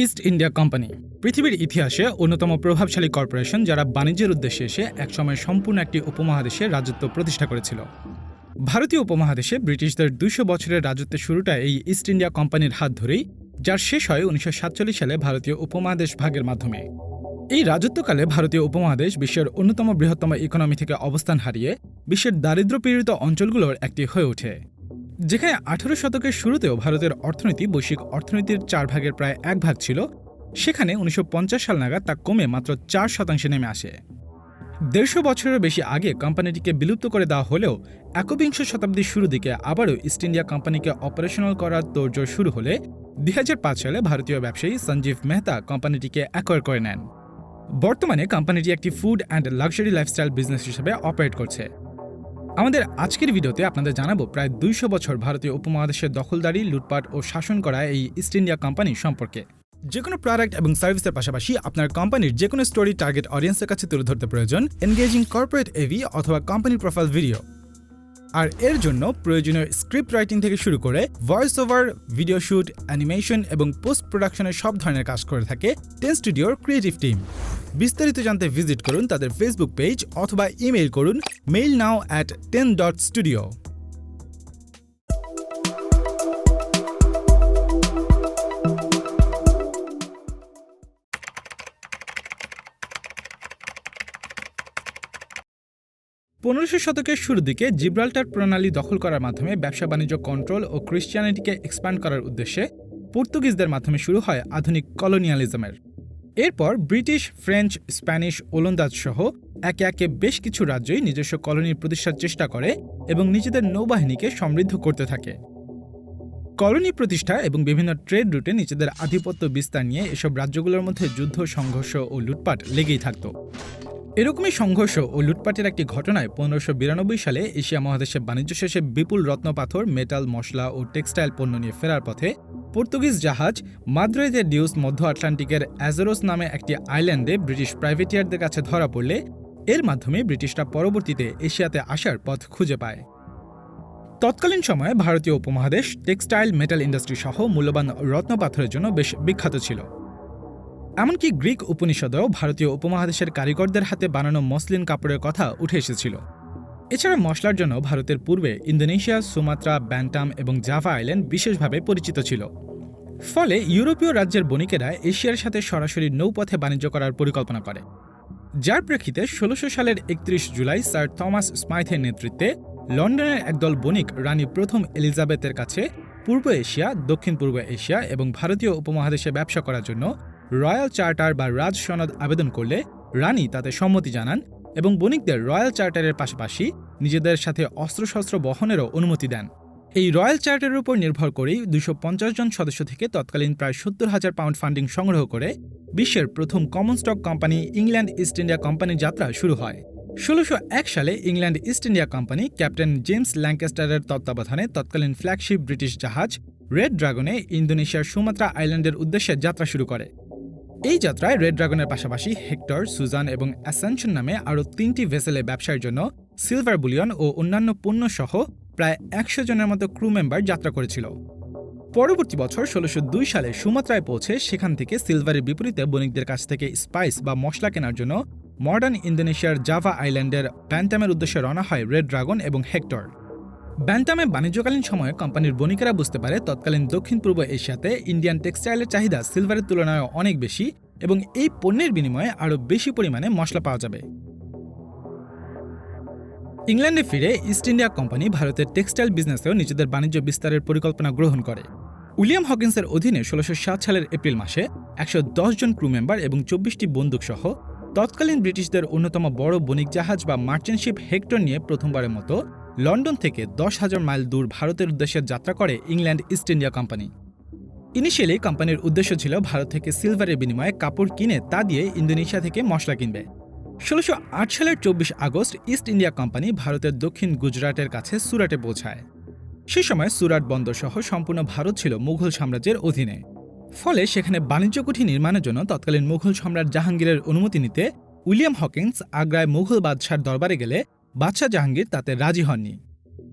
East India company পৃথিবীর ইতিহাসে অন্যতম প্রভাবশালী কর্পোরেশন যারা বাণিজ্যের উদ্দেশ্যে এসে একসময় সম্পূর্ণ একটি উপমহাদেশে রাজত্ব প্রতিষ্ঠা করেছিল। ভারতীয় উপমহাদেশে ব্রিটিশদের ২০০ বছরের রাজত্বের শুরুটা এই ইস্ট ইন্ডিয়া কোম্পানির হাত ধরেই, যার শেষ হয় ১৯৪৭ সালে ভারতীয় উপমহাদেশ ভাগের মাধ্যমে। এই রাজত্বকালে ভারতীয় উপমহাদেশ বিশ্বের অন্যতম বৃহত্তম ইকোনমি থেকে অবস্থান হারিয়ে বিশ্বের দারিদ্র্যপীড়িত অঞ্চলগুলোর একটি হয়ে ওঠে। যেখানে ১৮ শতকের শুরুতেও ভারতের অর্থনীতি বৈশ্বিক অর্থনীতির ৪ ভাগের প্রায় ১ ভাগ ছিল, সেখানে ১৯৫০ সাল নাগাদ তা কমে মাত্র ৪% নেমে আসে। ১৫০ বছরের বেশি আগে কোম্পানিটিকে বিলুপ্ত করে দেওয়া হলেও একবিংশ শতাব্দীর শুরু দিকে আবারও ইস্ট ইন্ডিয়া কোম্পানিকে অপারেশনাল করার তোড়জোড় শুরু হলে ২০০৫ সালে ভারতীয় ব্যবসায়ী সঞ্জীব মেহতা কোম্পানিটিকে অ্যাকোয়ার করে নেন। বর্তমানে কোম্পানিটি একটি food and luxury lifestyle business হিসেবে অপারেট করছে। আমাদের আজকের ভিডিওতে আপনাদের জানাবো প্রায় ২০০ বছর ভারতীয় উপমহাদেশের দখলদারি, লুটপাট ও শাসন করা এই ইস্ট ইন্ডিয়া কোম্পানি সম্পর্কে। যে কোনো প্রোডাক্ট এবং সার্ভিসের পাশাপাশি আপনার কোম্পানির যে কোনো স্টোরি টার্গেট অডিয়েন্সের কাছে তুলে ধরতে প্রয়োজন এনগেজিং কর্পোরেট এভি অথবা কোম্পানি প্রোফাইল ভিডিও। আর এর জন্য প্রয়োজনীয় স্ক্রিপ্ট রাইটিং থেকে শুরু করে voice over, video shoot, animation এবং পোস্ট প্রোডাকশনের সব ধরনের কাজ করে থাকে 10 স্টুডিওর ক্রিয়েটিভ টিম। বিস্তারিত জানতে ভিজিট করুন তাদের ফেসবুক পেজ অথবা ইমেইল করুন mailnow@10.studio। পনেরোশো শতকের শুরুর দিকে জিব্রাল্টার প্রণালী দখল করার মাধ্যমে ব্যবসা বাণিজ্য কন্ট্রোল ও ক্রিশ্চিয়ানিটিকে এক্সপ্যান্ড করার উদ্দেশ্যে পর্তুগিজদের মাধ্যমে শুরু হয় আধুনিক কলোনিয়ালিজমের। এরপর ব্রিটিশ, ফ্রেঞ্চ, স্প্যানিশ, ওলন্দাজ সহ একে একে বেশ কিছু রাজ্যই নিজস্ব কলোনি প্রতিষ্ঠার চেষ্টা করে এবং নিজেদের নৌবাহিনীকে সমৃদ্ধ করতে থাকে। কলোনি প্রতিষ্ঠা এবং বিভিন্ন ট্রেড রুটে নিজেদের আধিপত্য বিস্তার নিয়ে এসব রাজ্যগুলোর মধ্যে যুদ্ধ, সংঘর্ষ ও লুটপাট লেগেই থাকত। এরকমই সংঘর্ষ ও লুটপাটের একটি ঘটনায় ১৫৯২ সালে এশিয়া মহাদেশে বাণিজ্য শেষে বিপুল রত্নপাথর, মেটাল, মশলা ও টেক্সটাইল পণ্য নিয়ে ফেরার পথে পর্তুগিজ জাহাজ মাদ্রে দে ডিউস মধ্য আটলান্টিকের অ্যাজোরোস নামে একটি আইল্যান্ডে ব্রিটিশ প্রাইভেটিয়ারদের কাছে ধরা পড়লে এর মাধ্যমে ব্রিটিশরা পরবর্তীতে এশিয়াতে আসার পথ খুঁজে পায়। তৎকালীন সময়ে ভারতীয় উপমহাদেশ টেক্সটাইল, মেটাল ইন্ডাস্ট্রি সহ মূল্যবান রত্নপাথরের জন্য বেশ বিখ্যাত ছিল। এমনকি গ্রিক উপনিষদেও ভারতীয় উপমহাদেশের কারিগরদের হাতে বানানো মসলিন কাপড়ের কথা উঠে এসেছিল। এছাড়া মশলার জন্য ভারতের পূর্বে ইন্দোনেশিয়া, সুমাত্রা, ব্যান্টাম এবং জাভা আইল্যান্ড বিশেষভাবে পরিচিত ছিল। ফলে ইউরোপীয় রাজ্যের বণিকেরা এশিয়ার সাথে সরাসরি নৌপথে বাণিজ্য করার পরিকল্পনা করে, যার প্রেক্ষিতে ১৬০০ সালের ৩১ জুলাই স্যার থমাস স্মাইথের নেতৃত্বে লন্ডনের একদল বণিক রানী প্রথম এলিজাবেথের কাছে পূর্ব এশিয়া, দক্ষিণ পূর্ব এশিয়া এবং ভারতীয় উপমহাদেশে ব্যবসা করার জন্য রয়্যাল চার্টার বা রাজ সনদ আবেদন করলে রানী তাতে সম্মতি জানান এবং বণিকদের রয়্যাল চার্টারের পাশাপাশি নিজেদের সাথে অস্ত্রশস্ত্র বহনেরও অনুমতি দেন। এই রয়্যাল চার্টারের উপর নির্ভর করেই ২৫০ জন সদস্য থেকে তৎকালীন প্রায় ৭০,০০০ পাউন্ড ফান্ডিং সংগ্রহ করে বিশ্বের প্রথম common stock company England East India কোম্পানির যাত্রা শুরু হয়। ১৬০১ সালে England East India company captain James ল্যাঙ্কাস্টারের তত্ত্বাবধানে তৎকালীন ফ্ল্যাগশিপ ব্রিটিশ জাহাজ রেড ড্রাগনে ইন্দোনেশিয়ার সুমাত্রা আইল্যান্ডের উদ্দেশ্যে যাত্রা শুরু করে। এই যাত্রায় রেড ড্রাগনের পাশাপাশি হেক্টর, সুজান এবং অ্যাসেনশন নামে আরও ৩টি ভেসেলে ব্যবসার জন্য সিলভার বুলিয়ন ও অন্যান্য পণ্য সহ প্রায় ১০০ জনের মতো ক্রু মেম্বার যাত্রা করেছিল। পরবর্তী বছর ১৬০২ সালে সুমাত্রায় পৌঁছে সেখান থেকে সিলভারের বিপরীতে বণিকদের কাছ থেকে স্পাইস বা মশলা কেনার জন্য মডার্ন ইন্দোনেশিয়ার জাভা আইল্যান্ডের ব্যান্টামের উদ্দেশ্যে রওনা হয় রেড ড্রাগন এবং হেক্টর। ব্যান্টামে বাণিজ্যকালীন সময়ে কোম্পানির বণিকেরা বুঝতে পারে তৎকালীন দক্ষিণ পূর্ব এশিয়াতে ইন্ডিয়ান টেক্সটাইলের চাহিদা সিলভারের তুলনায় অনেক বেশি এবং এই পণ্যের বিনিময়ে আরও বেশি পরিমাণে মশলা পাওয়া যাবে। ইংল্যান্ডে ফিরে ইস্ট ইন্ডিয়া কোম্পানি ভারতের টেক্সটাইল বিজনেসেও নিজেদের বাণিজ্য বিস্তারের পরিকল্পনা গ্রহণ করে। উইলিয়াম হকিন্সের অধীনে ১৬০৭ সালের এপ্রিল মাসে ১১০ জন ক্রু মেম্বার এবং ২৪টি বন্দুক সহ তৎকালীন ব্রিটিশদের অন্যতম বড় বণিক জাহাজ বা মার্চেন্ট শিপ হেক্টর নিয়ে প্রথমবারের মতো লন্ডন থেকে ১০,০০০ মাইল দূর ভারতের উদ্দেশ্যে যাত্রা করে England East India company. Initially কোম্পানির উদ্দেশ্য ছিল ভারত থেকে সিলভারের বিনিময়ে কাপড় কিনে তা দিয়ে ইন্দোনেশিয়া থেকে মশলা কিনবে। ১৬০৮ সালের ২৪ আগস্ট ইস্ট ইন্ডিয়া কোম্পানি ভারতের দক্ষিণ গুজরাটের কাছে সুরাটে পৌঁছায়। সে সময় সুরাট বন্দর সহ সম্পূর্ণ ভারত ছিল মুঘল সাম্রাজ্যের অধীনে। ফলে সেখানে বাণিজ্য কুঠি নির্মাণের জন্য তৎকালীন মুঘল সম্রাট জাহাঙ্গীরের অনুমতি নিতে উইলিয়াম হকিন্স আগ্রায় মুঘল বাদশার দরবারে গেলে বাদশাহ জাহাঙ্গীর তাতে রাজি হননি।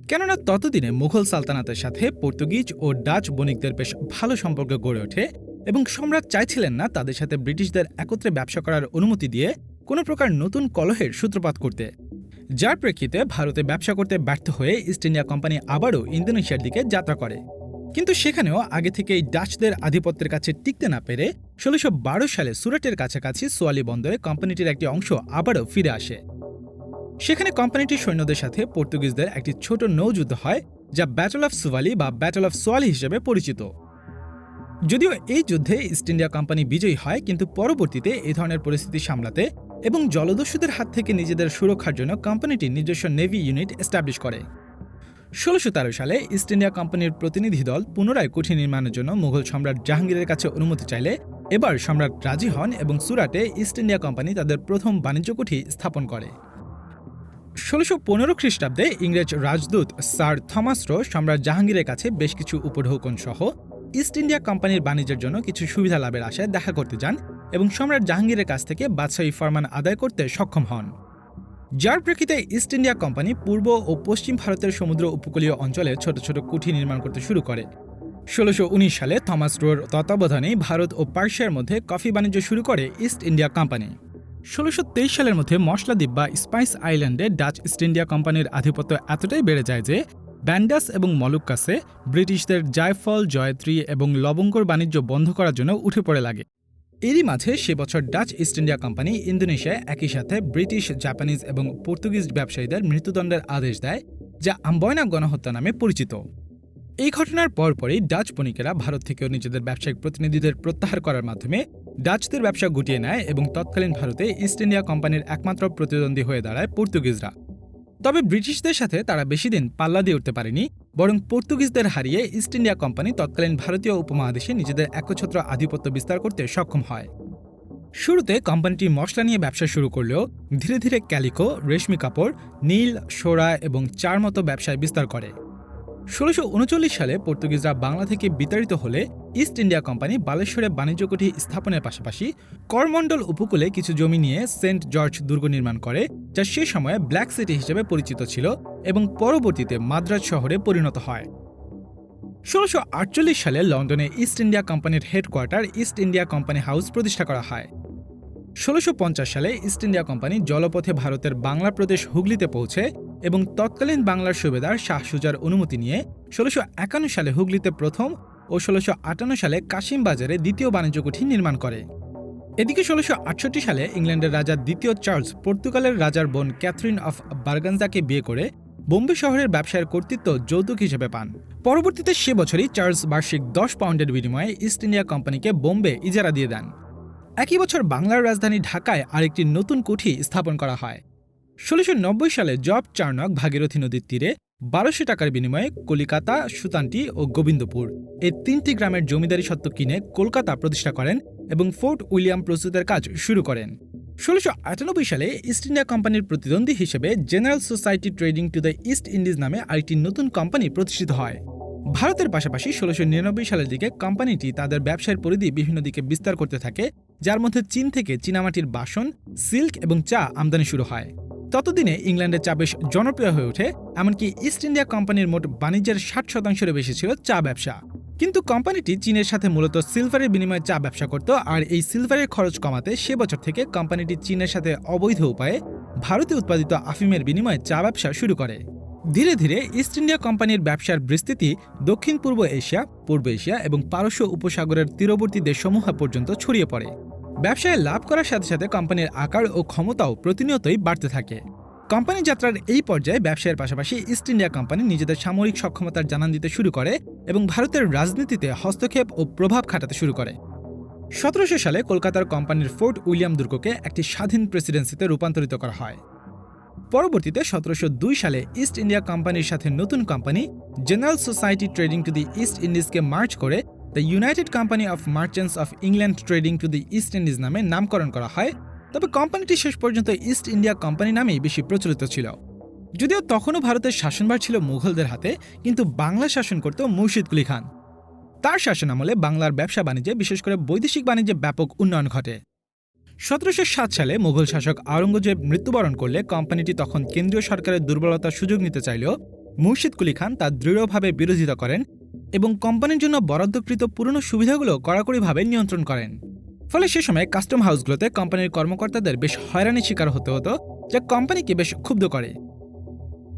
কেননা ততদিনে মুঘল সালতানাতের সাথে পর্তুগিজ ও ডাচ বণিকদের বেশ ভালো সম্পর্ক গড়ে ওঠে এবং সম্রাট চাইছিলেন না তাদের সাথে ব্রিটিশদের একত্রে ব্যবসা করার অনুমতি দিয়ে কোনো প্রকার নতুন কলহের সূত্রপাত করতে, যার প্রেক্ষিতে ভারতে ব্যবসা করতে ব্যর্থ হয়ে ইস্ট ইন্ডিয়া কোম্পানি আবারও ইন্দোনেশিয়ার দিকে যাত্রা করে। কিন্তু সেখানেও আগে থেকেই ডাচদের আধিপত্যের কাছে টিকতে না পেরে ১৬১২ সালে সুরাটের কাছাকাছি সোয়ালি বন্দরে কোম্পানিটির একটি অংশ আবারও ফিরে আসে। সেখানে কোম্পানিটির সৈন্যদের সাথে পর্তুগিজদের একটি ছোট নৌযুদ্ধ হয়, যা ব্যাটল অফ সুভালি বা ব্যাটল অফ সোয়ালি হিসেবে পরিচিত। যদিও এই যুদ্ধে ইস্ট ইন্ডিয়া কোম্পানি বিজয়ী হয়, কিন্তু পরবর্তীতে এই ধরনের পরিস্থিতি সামলাতে এবং জলদস্যুদের হাত থেকে নিজেদের সুরক্ষার জন্য কোম্পানিটি নিজস্ব নেভি ইউনিট এস্টাবলিশ করে। ১৬১৩ সালে ইস্ট ইন্ডিয়া কোম্পানির প্রতিনিধি দল পুনরায় কুঠি নির্মাণের জন্য মুঘল সম্রাট জাহাঙ্গীরের কাছে অনুমতি চাইলে এবার সম্রাট রাজি হন এবং সুরাটে ইস্ট ইন্ডিয়া কোম্পানি তাদের প্রথম বাণিজ্য কুঠি স্থাপন করে। ১৬১৫ খ্রিস্টাব্দে ইংরেজ রাজদূত স্যার থমাস রো সম্রাট জাহাঙ্গীরের কাছে বেশ কিছু উপঢৌকন সহ ইস্ট ইন্ডিয়া কোম্পানির বাণিজ্যের জন্য কিছু সুবিধা লাভের আশায় দেখা করতে যান এবং সম্রাট জাহাঙ্গীরের কাছ থেকে বাদশাহী ফরমান আদায় করতে সক্ষম হন, যার প্রেক্ষিতে ইস্ট ইন্ডিয়া কোম্পানি পূর্ব ও পশ্চিম ভারতের সমুদ্র উপকূলীয় অঞ্চলে ছোট ছোট কুঠি নির্মাণ করতে শুরু করে। ১৬১৯ সালে থমাস রোর তত্ত্বাবধানে ভারত ও পার্সিয়ার মধ্যে কফি বাণিজ্য শুরু করে ইস্ট ইন্ডিয়া কোম্পানি। ১৬২৩ সালের মধ্যে মশলা দ্বীপ বা স্পাইস আইল্যান্ডে ডাচ ইস্ট ইন্ডিয়া কোম্পানির আধিপত্য এতটাই বেড়ে যায় যে ব্যান্ডাস এবং মলুক্কাসে ব্রিটিশদের জায়ফল, জয়ত্রী এবং লবঙ্গর বাণিজ্য বন্ধ করার জন্য উঠে পড়ে লাগে। এরই মাঝে সে বছর ডাচ ইস্ট ইন্ডিয়া কোম্পানি ইন্দোনেশিয়ায় একই সাথে ব্রিটিশ, জাপানিজ এবং পর্তুগিজ ব্যবসায়ীদের মৃত্যুদণ্ডের আদেশ দেয়, যা আম্বয়না গণহত্যা নামে পরিচিত। এই ঘটনার পরপরই ডাচ বণিকেরা ভারত থেকেও নিজেদের ব্যবসায়িক প্রতিনিধিদের প্রত্যাহার করার মাধ্যমে ডাচদের ব্যবসা গুটিয়ে নেয় এবং তৎকালীন ভারতে ইস্ট ইন্ডিয়া কোম্পানির একমাত্র প্রতিদ্বন্দ্বী হয়ে দাঁড়ায় পর্তুগিজরা। তবে ব্রিটিশদের সাথে তারা বেশি দিন পাল্লা দিয়ে উঠতে পারেনি, বরং পর্তুগিজদের হারিয়ে ইস্ট ইন্ডিয়া কোম্পানি তৎকালীন ভারতীয় উপমহাদেশে নিজেদের একচ্ছত্র আধিপত্য বিস্তার করতে সক্ষম হয়। শুরুতে কোম্পানিটি মশলা নিয়ে ব্যবসা শুরু করলেও ধীরে ধীরে ক্যালিকো, রেশমি কাপড়, নীল, সোরা এবং চার মতো ব্যবসায় বিস্তার করে। ১৬৩৯ সালে পর্তুগিজরা বাংলা থেকে বিতাড়িত হলে ইস্ট ইন্ডিয়া কোম্পানি বালেশ্বরে বাণিজ্য কুঠি স্থাপনের পাশাপাশি করমণ্ডল উপকূলে কিছু জমি নিয়ে সেন্ট জর্জ দুর্গ নির্মাণ করে, যা সে সময়ে ব্ল্যাক সিটি হিসেবে পরিচিত ছিল এবং পরবর্তীতে মাদ্রাজ শহরে পরিণত হয়। ১৬৪৮ সালে লন্ডনে ইস্ট ইন্ডিয়া কোম্পানির headquarter east India company house প্রতিষ্ঠা করা হয়। ১৬৫০ সালে ইস্ট ইন্ডিয়া কোম্পানি জলপথে ভারতের বাংলা প্রদেশ হুগলিতে পৌঁছে এবং তৎকালীন বাংলার সুবেদার শাহ সুজার অনুমতি নিয়ে ১৬৫১ সালে হুগলিতে প্রথম ও ১৬৫৮ সালে কাশিম বাজারে দ্বিতীয় বাণিজ্য কুঠি নির্মাণ করে। এদিকে ১৬৬৮ সালে ইংল্যান্ডের রাজা দ্বিতীয় চার্লস পর্তুগালের রাজার বোন ক্যাথরিন অফ বারগানজাকে বিয়ে করে বোম্বে শহরের ব্যবসায়ের কর্তৃত্ব যৌতুক হিসেবে পান। পরবর্তীতে সে বছরই চার্লস বার্ষিক ১০ পাউন্ডের বিনিময়ে ইস্ট ইন্ডিয়া কোম্পানিকে বোম্বে ইজারা দিয়ে দেন। একই বছর বাংলার রাজধানী ঢাকায় আরেকটি নতুন কুঠি স্থাপন করা হয়। ১৬৯০ সালে জব চার্নক ভাগীরথী নদীর তীরে ১২০০ টাকার বিনিময়ে কলিকাতা, সুতান্টি ও গোবিন্দপুর এই তিনটি গ্রামের জমিদারি সত্ত্ব কিনে কলকাতা প্রতিষ্ঠা করেন এবং ফোর্ট উইলিয়াম প্রস্তুতের কাজ শুরু করেন। ১৬৯৮ সালে ইস্ট ইন্ডিয়া কোম্পানির প্রতিদ্বন্দ্বী হিসেবে general society trading to the east Indies নামে আরেকটি নতুন কোম্পানি প্রতিষ্ঠিত হয়। ভারতের পাশাপাশি ১৬৯৯ সালের দিকে কোম্পানিটি তাদের ব্যবসায়ের পরিধি বিভিন্ন দিকে বিস্তার করতে থাকে, যার মধ্যে চীন থেকে চীনামাটির বাসন, সিল্ক এবং চা আমদানি শুরু হয়। ততদিনে ইংল্যান্ডে চা বেশ জনপ্রিয় হয়ে ওঠে, এমনকি ইস্ট ইন্ডিয়া কোম্পানির মোট বাণিজ্যের ৬০% বেশি ছিল চা ব্যবসা। কিন্তু কোম্পানিটি চীনের সাথে মূলত সিলভারের বিনিময়ে চা ব্যবসা করত, আর এই সিলভারের খরচ কমাতে সে বছর থেকে কোম্পানিটি চীনের সাথে অবৈধ উপায়ে ভারতে উৎপাদিত আফিমের বিনিময়ে চা ব্যবসা শুরু করে। ধীরে ধীরে ইস্ট ইন্ডিয়া কোম্পানির ব্যবসার বিস্তৃতি দক্ষিণ পূর্ব এশিয়া, পূর্ব এশিয়া এবং পারস্য উপসাগরের তীরবর্তী দেশসমূহ পর্যন্ত ছড়িয়ে পড়ে। ব্যবসায় লাভ করার সাথে সাথে কোম্পানির আকার ও ক্ষমতাও প্রতিনিয়তই বাড়তে থাকে। কোম্পানি যাত্রার এই পর্যায়ে ব্যবসায়ের পাশাপাশি ইস্ট ইন্ডিয়া কোম্পানি নিজেদের সামরিক সক্ষমতার জানান দিতে শুরু করে এবং ভারতের রাজনীতিতে হস্তক্ষেপ ও প্রভাব খাটাতে শুরু করে। ১৭০০ সালে কলকাতার কোম্পানির ফোর্ট উইলিয়াম দুর্গকে একটি স্বাধীন প্রেসিডেন্সিতে রূপান্তরিত করা হয়। পরবর্তীতে ১৭০২ সালে ইস্ট ইন্ডিয়া কোম্পানির সাথে নতুন company general society trading to the East ইন্ডিজকে মার্জ করে the United company of merchants of England trading to the East Indies নামে নামকরণ করা হয়। তবে কোম্পানিটি শেষ পর্যন্ত ইস্ট ইন্ডিয়া কোম্পানি নামেই বেশি প্রচলিত ছিল। যদিও তখনও ভারতের শাসনভার ছিল মুঘলদের হাতে, কিন্তু বাংলা শাসন করত মুর্শিদ কুলি খান। তার শাসনামলে বাংলার ব্যবসা বাণিজ্যে, বিশেষ করে বৈদেশিক বাণিজ্যে ব্যাপক উন্নয়ন ঘটে। ১৭০৭ সালে মুঘল শাসক আওরঙ্গজেব মৃত্যুবরণ করলে কোম্পানিটি তখন কেন্দ্রীয় সরকারের দুর্বলতার সুযোগ নিতে চাইলেও মুর্শিদ কুলি খান তা দৃঢ়ভাবে বিরোধিতা করেন এবং কোম্পানির জন্য বরাদ্দকৃত পুরনো সুবিধাগুলো কড়াকড়িভাবে নিয়ন্ত্রণ করেন। ফলে সে সময় কাস্টম হাউসগুলোতে কোম্পানির কর্মকর্তাদের বেশ হয়রানির শিকার হতে হতো, যা কোম্পানিকে বেশ ক্ষুব্ধ করে।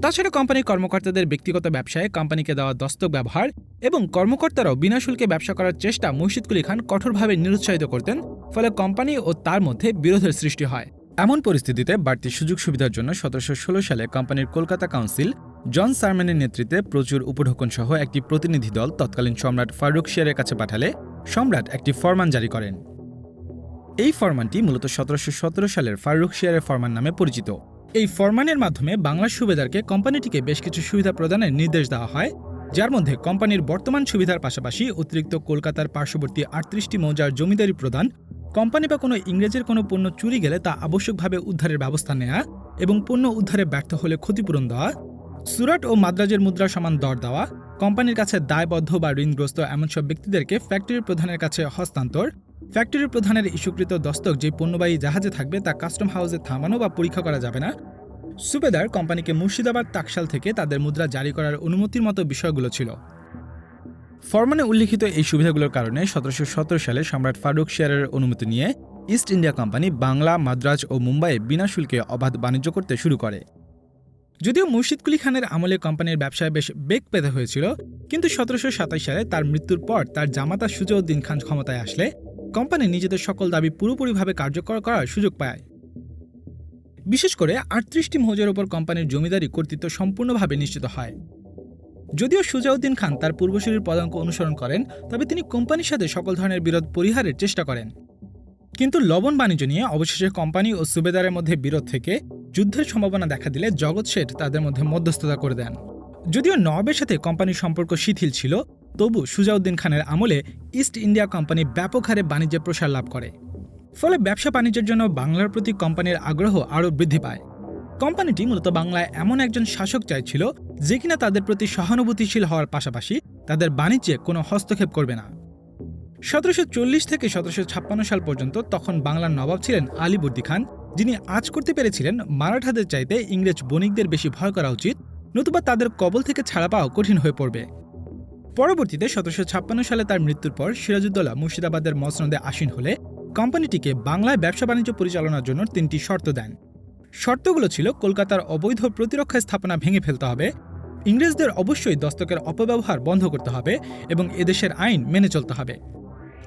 তাছাড়া কোম্পানির কর্মকর্তাদের ব্যক্তিগত ব্যবসায় কোম্পানিকে দেওয়া দস্তক ব্যবহার এবং কর্মকর্তারাও বিনা শুল্কে ব্যবসা করার চেষ্টা মুর্শিদ কুলি খান কঠোরভাবে নিরুৎসাহিত করতেন, ফলে কোম্পানি ও তার মধ্যে বিরোধের সৃষ্টি হয়। এমন পরিস্থিতিতে বাড়তি সুযোগ সুবিধার জন্য 1716 সালে কোম্পানির কলকাতা কাউন্সিল জন সারম্যানের নেতৃত্বে প্রচুর উপঢৌকন সহ একটি প্রতিনিধি দল তৎকালীন সম্রাট ফারুকশিয়ারের কাছে পাঠালে সম্রাট একটি ফরমান জারি করেন। এই ফরমানটি মূলত 1717 সালের ফারুকশিয়ারের ফরমান নামে পরিচিত। এই ফরমানের মাধ্যমে বাংলার সুবেদারকে কোম্পানিটিকে বেশ কিছু সুবিধা প্রদানের নির্দেশ দেওয়া হয়, যার মধ্যে কোম্পানির বর্তমান সুবিধার পাশাপাশি অতিরিক্ত কলকাতার পার্শ্ববর্তী 38টি মৌজার জমিদারি প্রদান, কোম্পানি বা কোনো ইংরেজের কোনো পণ্য চুরি গেলে তা আবশ্যকভাবে উদ্ধারের ব্যবস্থা নেওয়া এবং পণ্য উদ্ধারে ব্যর্থ হলে ক্ষতিপূরণ দেওয়া, সুরাট ও মাদ্রাজের মুদ্রা সমান দর দেওয়া, কোম্পানির কাছে দায়বদ্ধ বা ঋণগ্রস্ত এমন সব ব্যক্তিদেরকে ফ্যাক্টরি প্রধানের কাছে হস্তান্তর, ফ্যাক্টরি প্রধানের ইস্যুকৃত দস্তক যে পণ্যবাহী জাহাজে থাকবে তা কাস্টম হাউসে থামানো বা পরীক্ষা করা যাবে না, সুবেদার কোম্পানিকে মুর্শিদাবাদ টাকশাল থেকে তাদের মুদ্রা জারি করার অনুমতির মতো বিষয়গুলো ছিল। ফরমানে উল্লিখিত এই সুবিধাগুলোর কারণে 1717 সালে সম্রাট ফারুকশিয়ারের অনুমতি নিয়ে East India company Bangla, Madras ও মুম্বাইয়ে বিনা শুল্কে অবাধ বাণিজ্য করতে শুরু করে। যদিও মুর্শিদ কুলি খানের আমলে কোম্পানির ব্যবসায় বেশ বেগ পেতে হয়েছিল, কিন্তু 1727 সালে তার মৃত্যুর পর তার জামাতা সুজাউদ্দিন খান ক্ষমতায় আসলে কোম্পানি নিজেদের সকল দাবি পুরোপুরিভাবে কার্যকর করার সুযোগ পায়। বিশেষ করে 38টি মৌজার উপর কোম্পানির জমিদারি কর্তৃত্ব সম্পূর্ণভাবে নিশ্চিত হয়। যদিও সুজাউদ্দিন খান তার পূর্বসূরির পদাঙ্ক অনুসরণ করেন, তবে তিনি কোম্পানির সাথে সকল ধরনের বিরোধ পরিহারের চেষ্টা করেন। কিন্তু লবণ বাণিজ্য নিয়ে অবশেষে কোম্পানি ও সুবেদারের মধ্যে বিরোধ থেকে যুদ্ধের সম্ভাবনা দেখা দিলে জগৎ শেঠ তাদের মধ্যে মধ্যস্থতা করে দেন। যদিও নবাবের সাথে কোম্পানির সম্পর্ক শিথিল ছিল, তবু সুজাউদ্দিন খানের আমলে ইস্ট ইন্ডিয়া কোম্পানি ব্যাপক হারে বাণিজ্যে প্রসার লাভ করে। ফলে ব্যবসা বাণিজ্যের জন্য বাংলার প্রতি কোম্পানির আগ্রহ আরও বৃদ্ধি পায়। কোম্পানিটি মূলত বাংলায় এমন একজন শাসক চাইছিল যে কিনা তাদের প্রতি সহানুভূতিশীল হওয়ার পাশাপাশি তাদের বাণিজ্যে কোনো হস্তক্ষেপ করবে না। 1740 থেকে 1756 সাল পর্যন্ত তখন বাংলার নবাব ছিলেন আলীবর্দী খান, যিনি আঁচ করতে পেরেছিলেন মারাঠাদের চাইতে ইংরেজ বণিকদের বেশি ভয় করা উচিত, নতুবা তাদের কবল থেকে ছাড়া পাওয়া কঠিন হয়ে পড়বে। পরবর্তীতে 1756 সালে তার মৃত্যুর পর সিরাজউদ্দৌলা মুর্শিদাবাদের মসনদে আসীন হলে কোম্পানিটিকে বাংলায় ব্যবসা বাণিজ্য পরিচালনার জন্য 3টি শর্ত দেন। শর্তগুলো ছিল কলকাতার অবৈধ প্রতিরক্ষা স্থাপনা ভেঙে ফেলতে হবে, ইংরেজদের অবশ্যই দস্তকের অপব্যবহার বন্ধ করতে হবে এবং এদেশের আইন মেনে চলতে হবে।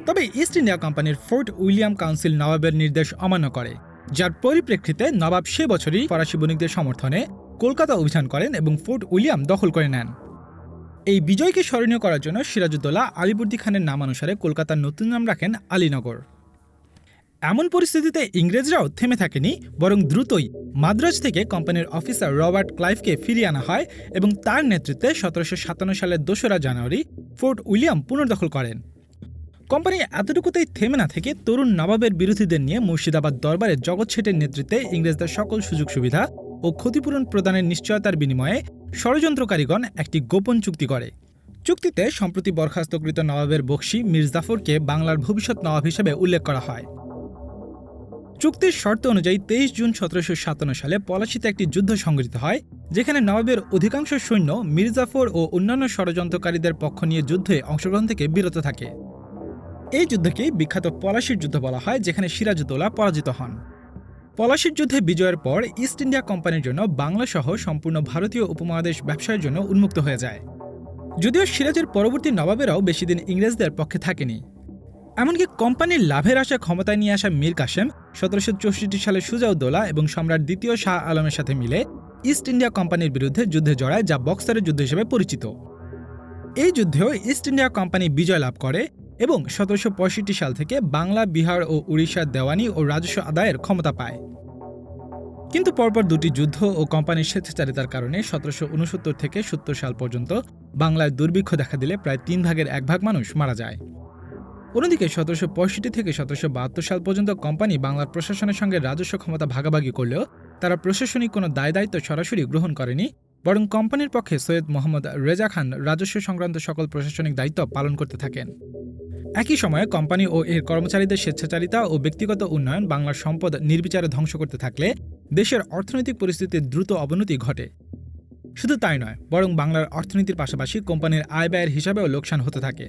তবে ইস্ট ইন্ডিয়া কোম্পানির ফোর্ট উইলিয়াম কাউন্সিল নবাবের নির্দেশ অমান্য করে, যার পরিপ্রেক্ষিতে নবাব সে বছরই ফরাসি বণিকদের সমর্থনে কলকাতা অভিযান করেন এবং ফোর্ট উইলিয়াম দখল করে নেন। এই বিজয়কে স্মরণীয় করার জন্য সিরাজউদ্দৌলা আলীবর্দী খানের নামানুসারে কলকাতার নতুন নাম রাখেন আলীনগর। এমন পরিস্থিতিতে ইংরেজরাও থেমে থাকেনি, বরং দ্রুতই মাদ্রাজ থেকে কোম্পানির অফিসার রবার্ট ক্লাইভকে ফিরিয়ে আনা হয় এবং তার নেতৃত্বে 1757 সালের 2রা জানুয়ারি ফোর্ট উইলিয়াম পুনর্দখল করেন। কোম্পানি এতটুকুতেই থেমে না থেকে তরুণ নবাবের বিরোধীদের নিয়ে মুর্শিদাবাদ দরবারে জগৎ শেঠের নেতৃত্বে ইংরেজদের সকল সুযোগ সুবিধা ও ক্ষতিপূরণ প্রদানের নিশ্চয়তার বিনিময়ে ষড়যন্ত্রকারীগণ একটি গোপন চুক্তি করে। চুক্তিতে সম্প্রতি বরখাস্তকৃত নবাবের বকশী মীর জাফরকে বাংলার ভবিষ্যৎ নবাব হিসেবে উল্লেখ করা হয়। চুক্তির শর্ত অনুযায়ী 23 জুন 1757 সালে পলাশীতে একটি যুদ্ধ সংঘটিত হয়, যেখানে নবাবের অধিকাংশ সৈন্য মীর জাফর ও অন্যান্য ষড়যন্ত্রকারীদের পক্ষ নিয়ে যুদ্ধে অংশগ্রহণ থেকে বিরত থাকে। এই যুদ্ধকেই বিখ্যাত পলাশীর যুদ্ধ বলা হয়, যেখানে সিরাজউদ্দৌলা পরাজিত হন। পলাশীর যুদ্ধে বিজয়ের পর ইস্ট ইন্ডিয়া কোম্পানির জন্য বাংলা সহ সম্পূর্ণ ভারতীয় উপমহাদেশ ব্যবসার জন্য উন্মুক্ত হয়ে যায়। যদিও সিরাজের পরবর্তী নবাবেরাও বেশিদিন ইংরেজদের পক্ষে থাকেনি। এমনকি কোম্পানির লাভের আশা ক্ষমতায় নিয়ে আসা মীর কাসেম 1764 সালে সুজাউদ্দৌলা এবং সম্রাট দ্বিতীয় শাহ আলমের সাথে মিলে ইস্ট ইন্ডিয়া কোম্পানির বিরুদ্ধে যুদ্ধে জড়ায়, যা বক্সারের যুদ্ধ হিসেবে পরিচিত। এই যুদ্ধেও ইস্ট ইন্ডিয়া কোম্পানি বিজয় লাভ করে এবং 1765 সাল থেকে বাংলা, বিহার ও উড়িষ্যার দেওয়ানি ও রাজস্ব আদায়ের ক্ষমতা পায়। কিন্তু পরপর দুটি যুদ্ধ ও কোম্পানির স্বেচ্ছাচারিতার কারণে 1769 থেকে 70 সাল পর্যন্ত বাংলায় দুর্ভিক্ষ দেখা দিলে প্রায় 3 ভাগের 1 ভাগ মানুষ মারা যায়। অন্যদিকে 1765 থেকে 1772 সাল পর্যন্ত কোম্পানি বাংলার প্রশাসনের সঙ্গে রাজস্ব ক্ষমতা ভাগাভাগি করলেও তারা প্রশাসনিক কোনো দায়-দায়িত্ব সরাসরি গ্রহণ করেনি, বরং কোম্পানির পক্ষে সৈয়দ মোহাম্মদ রেজা খান রাজস্ব সংক্রান্ত সকল প্রশাসনিক দায়িত্ব পালন করতে থাকেন। একই সময়ে কোম্পানি ও এর কর্মচারীদের স্বেচ্ছাচারিতা ও ব্যক্তিগত উন্নয়ন বাংলার সম্পদ নির্বিচারে ধ্বংস করতে থাকলে দেশের অর্থনৈতিক পরিস্থিতির দ্রুত অবনতি ঘটে। শুধু তাই নয়, বরং বাংলার অর্থনীতির পাশাপাশি কোম্পানির আয় ব্যয়ের হিসাবেও লোকসান হতে থাকে।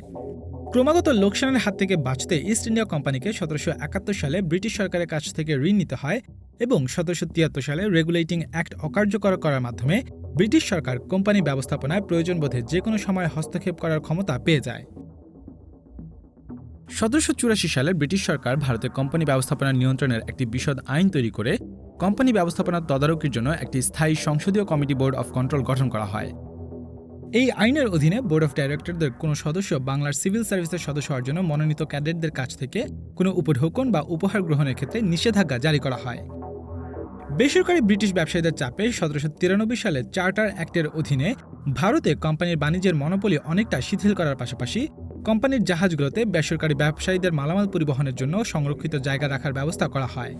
ক্রমাগত লোকসানের হাত থেকে বাঁচতে ইস্ট ইন্ডিয়া কোম্পানিকে ১৭৭১ সালে ব্রিটিশ সরকারের কাছ থেকে ঋণ নিতে হয় এবং ১৭৭৩ সালে রেগুলেটিং অ্যাক্ট অকার্যকর করার মাধ্যমে ব্রিটিশ সরকার কোম্পানি ব্যবস্থাপনায় প্রয়োজন বোধে যে কোনো সময় হস্তক্ষেপ করার ক্ষমতা পেয়ে যায়। ১৭৮৪ সালে ব্রিটিশ সরকার ভারতে কোম্পানি ব্যবস্থাপনা নিয়ন্ত্রণের একটি বিশদ আইন তৈরি করে কোম্পানি ব্যবস্থাপনার তদারকির জন্য একটি স্থায়ী সংসদীয় কমিটি বোর্ড অফ কন্ট্রোল গঠন করা হয়। এই আইনের অধীনে বোর্ড অফ ডাইরেক্টরদের কোনো সদস্য বাংলার সিভিল সার্ভিসের সদস্য হওয়ার জন্য মনোনীত ক্যাডেটদের কাছ থেকে কোনো উপঢৌকন বা উপহার গ্রহণের ক্ষেত্রে নিষেধাজ্ঞা জারি করা হয়। বেসরকারি ব্রিটিশ ব্যবসায়ীদের চাপে ১৭৯৩ সালে চার্টার অ্যাক্টের অধীনে ভারতে কোম্পানির বাণিজ্যের মনোপলি অনেকটা শিথিল করার পাশাপাশি কোম্পানির জাহাজগুলোতে বেসরকারি ব্যবসায়ীদের মালামাল পরিবহনের জন্য সংরক্ষিত জায়গা রাখার ব্যবস্থা করা হয়।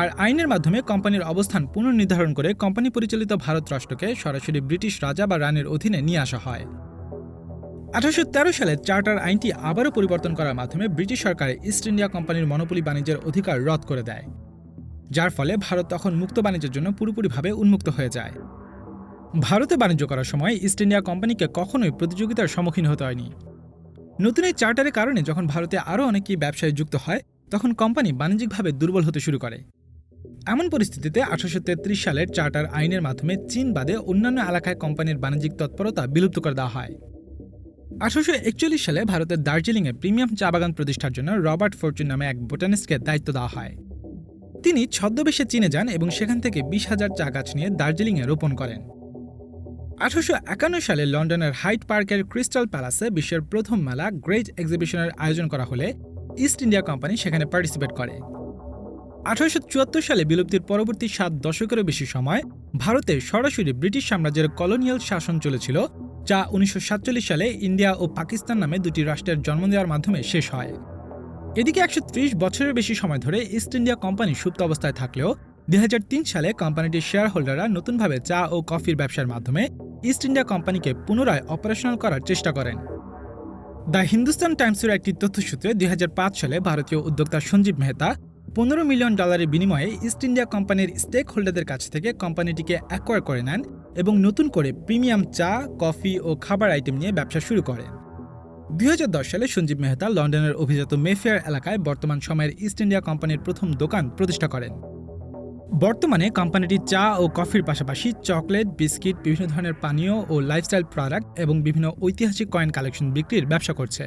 আর আইনের মাধ্যমে কোম্পানির অবস্থান পুনর্নির্ধারণ করে কোম্পানি পরিচালিত ভারত রাষ্ট্রকে সরাসরি ব্রিটিশ রাজা বা রানীর অধীনে নিয়ে আসা হয়। ১৮১৩ সালে চার্টার আইনটি আবারও পরিবর্তন করার মাধ্যমে ব্রিটিশ সরকার ইস্ট ইন্ডিয়া কোম্পানির মনোপলি বাণিজ্যের অধিকার রদ করে দেয়, যার ফলে ভারত তখন মুক্ত বাণিজ্যের জন্য পুরোপুরিভাবে উন্মুক্ত হয়ে যায়। ভারতে বাণিজ্য করার সময় ইস্ট ইন্ডিয়া কোম্পানিকে কখনোই প্রতিযোগিতার সম্মুখীন হতে হয়নি। নতুন এই চার্টারের কারণে যখন ভারতে আরও অনেকেই ব্যবসায় যুক্ত হয়, তখন কোম্পানি বাণিজ্যিকভাবে দুর্বল হতে শুরু করে। এমন পরিস্থিতিতে ১৮৩৩ সালের চার্টার আইনের মাধ্যমে চীন বাদে অন্যান্য এলাকায় কোম্পানির বাণিজ্যিক তৎপরতা বিলুপ্ত করে দেওয়া হয়। ১৮৪১ সালে ভারতের দার্জিলিংয়ে প্রিমিয়াম চা বাগান প্রতিষ্ঠার জন্য রবার্ট ফরচুন নামে এক বোটানিস্টকে দায়িত্ব দেওয়া হয়। তিনি ছদ্মবেশে চীনে যান এবং সেখান থেকে ২০,০০০ চা গাছ নিয়ে দার্জিলিংয়ে রোপণ করেন। ১৮৫১ সালে লন্ডনের হাইড পার্কের ক্রিস্টাল প্যালেসে বিশ্বের প্রথম মেলা গ্রেট এক্সিবিশনের আয়োজন করা হলে ইস্ট ইন্ডিয়া কোম্পানি সেখানে পার্টিসিপেট করে। ১৮৭৪ সালে বিলুপ্তির পরবর্তী ৭ দশকেরও বেশি সময় ভারতে সরাসরি ব্রিটিশ সাম্রাজ্যের কলোনিয়াল শাসন চলেছিল, যা ১৯৪৭ সালে ইন্ডিয়া ও পাকিস্তান নামে দুটি রাষ্ট্রের জন্ম দেওয়ার মাধ্যমে শেষ হয়। এদিকে ১৩০ বছরের বেশি সময় ধরে ইস্ট ইন্ডিয়া কোম্পানি সুপ্ত অবস্থায় থাকলেও ২০০৩ সালে কোম্পানিটির শেয়ার হোল্ডাররা নতুনভাবে চা ও কফির ব্যবসার মাধ্যমে ইস্ট ইন্ডিয়া কোম্পানিকে পুনরায় অপারেশনাল করার চেষ্টা করেন। দ্য হিন্দুস্তান টাইমসের একটি তথ্যসূত্রে ২০০৫ সালে ভারতীয় উদ্যোক্তা সঞ্জীব মেহতা $১৫ মিলিয়ন বিনিময়ে ইস্ট ইন্ডিয়া কোম্পানির স্টেক হোল্ডারদের কাছ থেকে কোম্পানিটিকে অ্যাকোয়ার করে নেন এবং নতুন করে প্রিমিয়াম চা, কফি ও খাবার আইটেম নিয়ে ব্যবসা শুরু করেন। ২০১০ সালে সঞ্জীব মেহতা লন্ডনের অভিজাত মেফেয়ার এলাকায় বর্তমান সময়ের ইস্ট ইন্ডিয়া কোম্পানির প্রথম দোকান প্রতিষ্ঠা করেন। বর্তমানে কোম্পানিটি চা ও কফির পাশাপাশি চকলেট, বিস্কিট, বিভিন্ন ধরনের পানীয় ও লাইফস্টাইল প্রোডাক্ট এবং বিভিন্ন ঐতিহাসিক কয়েন কালেকশন বিক্রির ব্যবসা করছে।